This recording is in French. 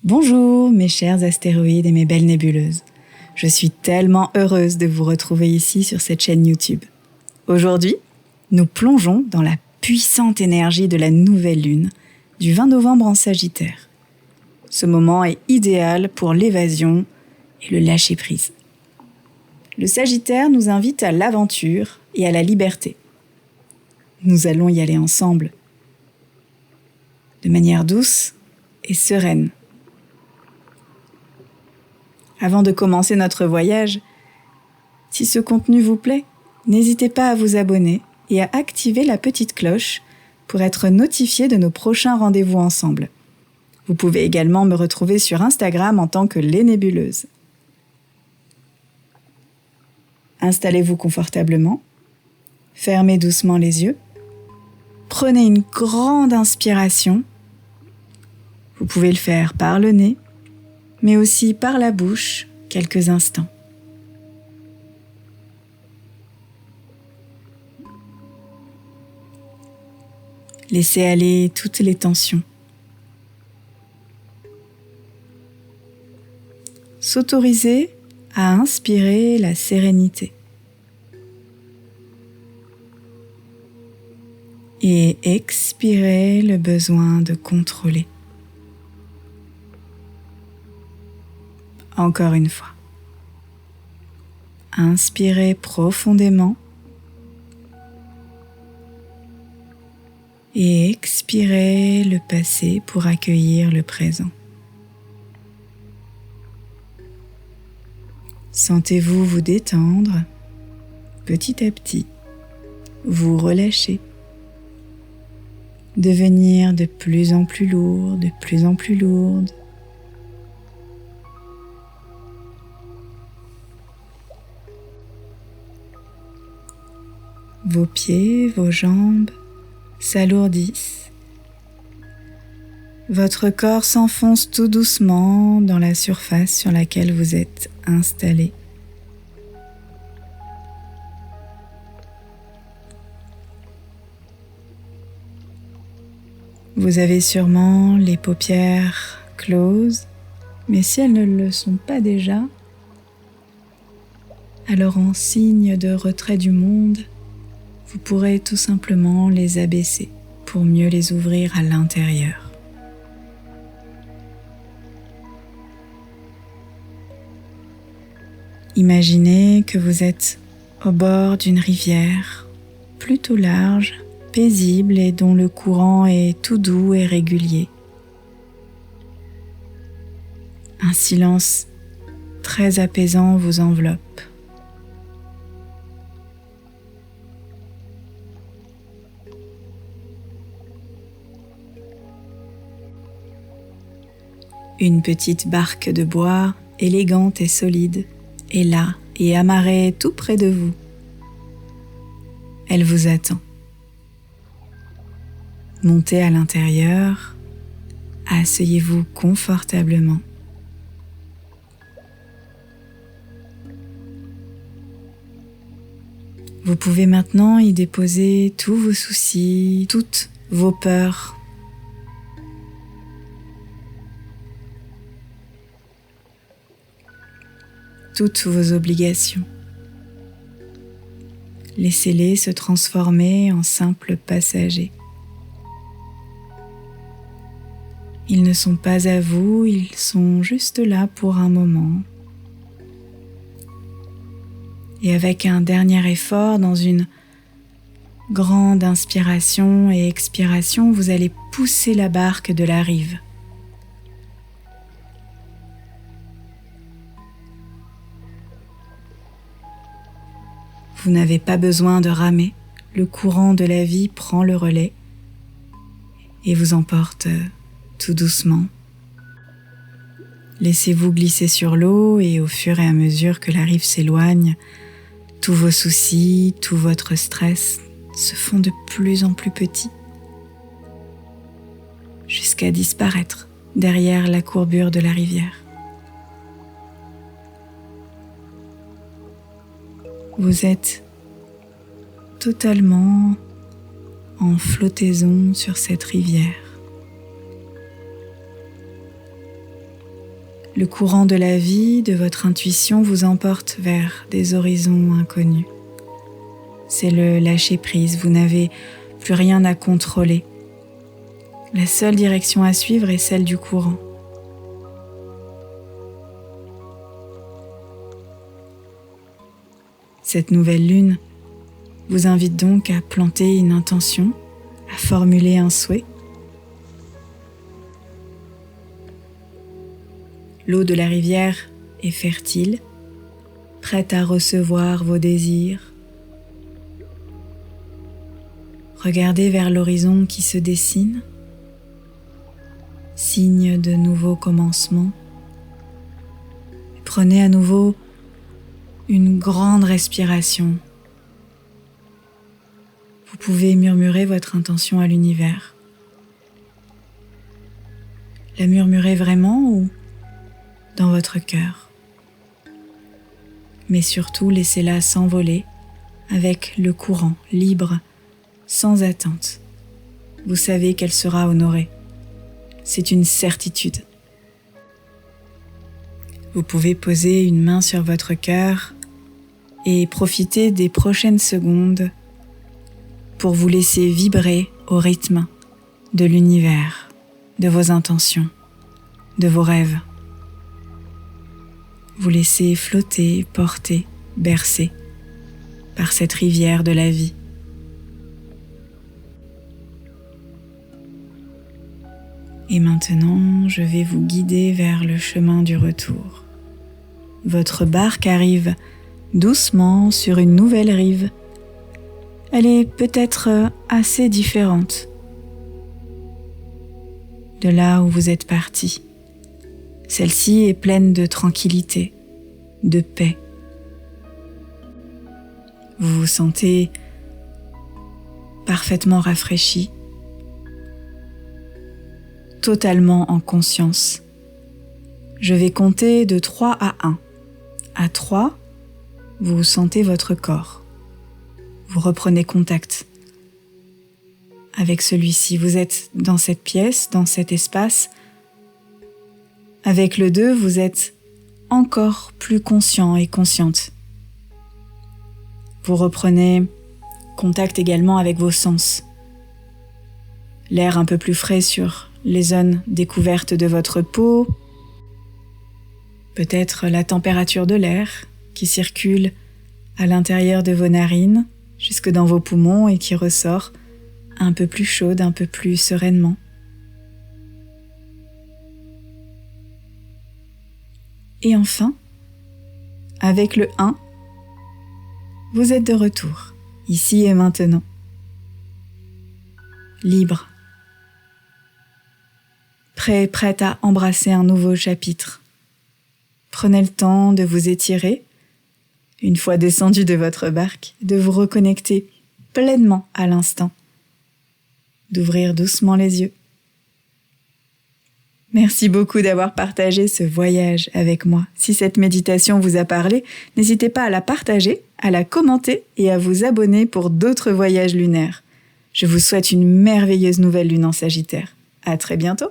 Bonjour mes chers astéroïdes et mes belles nébuleuses. Je suis tellement heureuse de vous retrouver ici sur cette chaîne YouTube. Aujourd'hui, nous plongeons dans la puissante énergie de la nouvelle lune du 20 novembre en Sagittaire. Ce moment est idéal pour l'évasion et le lâcher-prise. Le Sagittaire nous invite à l'aventure et à la liberté. Nous allons y aller ensemble, de manière douce et sereine. Avant de commencer notre voyage, si ce contenu vous plaît, n'hésitez pas à vous abonner et à activer la petite cloche pour être notifié de nos prochains rendez-vous ensemble. Vous pouvez également me retrouver sur Instagram en tant que Les Nébuleuses. Installez-vous confortablement, fermez doucement les yeux, prenez une grande inspiration. Vous pouvez le faire par le nez, mais aussi par la bouche quelques instants. Laissez aller toutes les tensions. S'autoriser à inspirer la sérénité et expirer le besoin de contrôler. Encore une fois. Inspirez profondément et expirez le passé pour accueillir le présent. Sentez-vous vous détendre petit à petit, vous relâcher, devenir de plus en plus lourd, de plus en plus lourde. Vos pieds, vos jambes s'alourdissent. Votre corps s'enfonce tout doucement dans la surface sur laquelle vous êtes installé. Vous avez sûrement les paupières closes, mais si elles ne le sont pas déjà, alors en signe de retrait du monde, vous pourrez tout simplement les abaisser pour mieux les ouvrir à l'intérieur. Imaginez que vous êtes au bord d'une rivière plutôt large, paisible et dont le courant est tout doux et régulier. Un silence très apaisant vous enveloppe. Une petite barque de bois, élégante et solide, est là et amarrée tout près de vous. Elle vous attend. Montez à l'intérieur, asseyez-vous confortablement. Vous pouvez maintenant y déposer tous vos soucis, toutes vos peurs. Toutes vos obligations. Laissez-les se transformer en simples passagers. Ils ne sont pas à vous, ils sont juste là pour un moment. Et avec un dernier effort, dans une grande inspiration et expiration, vous allez pousser la barque de la rive. Vous n'avez pas besoin de ramer, le courant de la vie prend le relais et vous emporte tout doucement. Laissez-vous glisser sur l'eau et au fur et à mesure que la rive s'éloigne, tous vos soucis, tout votre stress se font de plus en plus petits, jusqu'à disparaître derrière la courbure de la rivière. Vous êtes totalement en flottaison sur cette rivière. Le courant de la vie, de votre intuition vous emporte vers des horizons inconnus. C'est le lâcher-prise, vous n'avez plus rien à contrôler. La seule direction à suivre est celle du courant. Cette nouvelle lune vous invite donc à planter une intention, à formuler un souhait. L'eau de la rivière est fertile, prête à recevoir vos désirs. Regardez vers l'horizon qui se dessine, signe de nouveaux commencements. Prenez à nouveau une grande respiration. Vous pouvez murmurer votre intention à l'univers. La murmurer vraiment ou dans votre cœur. Mais surtout, laissez-la s'envoler avec le courant, libre, sans attente. Vous savez qu'elle sera honorée. C'est une certitude. Vous pouvez poser une main sur votre cœur et profiter des prochaines secondes pour vous laisser vibrer au rythme de l'univers, de vos intentions, de vos rêves. Vous laissez flotter, porter, bercer par cette rivière de la vie. Et maintenant, je vais vous guider vers le chemin du retour. Votre barque arrive doucement sur une nouvelle rive. Elle est peut-être assez différente de là où vous êtes parti. Celle-ci est pleine de tranquillité, de paix. Vous vous sentez parfaitement rafraîchi, totalement en conscience. Je vais compter de 3 à 1. À 3, vous sentez votre corps. Vous reprenez contact avec celui-ci. Vous êtes dans cette pièce, dans cet espace. Avec le 2, vous êtes encore plus conscient et consciente. Vous reprenez contact également avec vos sens. L'air un peu plus frais sur les zones découvertes de votre peau. Peut-être la température de l'air qui circule à l'intérieur de vos narines, jusque dans vos poumons et qui ressort un peu plus chaude, un peu plus sereinement. Et enfin, avec le 1, vous êtes de retour, ici et maintenant. Libre. Prête à embrasser un nouveau chapitre. Prenez le temps de vous étirer, une fois descendu de votre barque, de vous reconnecter pleinement à l'instant, d'ouvrir doucement les yeux. Merci beaucoup d'avoir partagé ce voyage avec moi. Si cette méditation vous a parlé, n'hésitez pas à la partager, à la commenter et à vous abonner pour d'autres voyages lunaires. Je vous souhaite une merveilleuse nouvelle lune en Sagittaire. À très bientôt!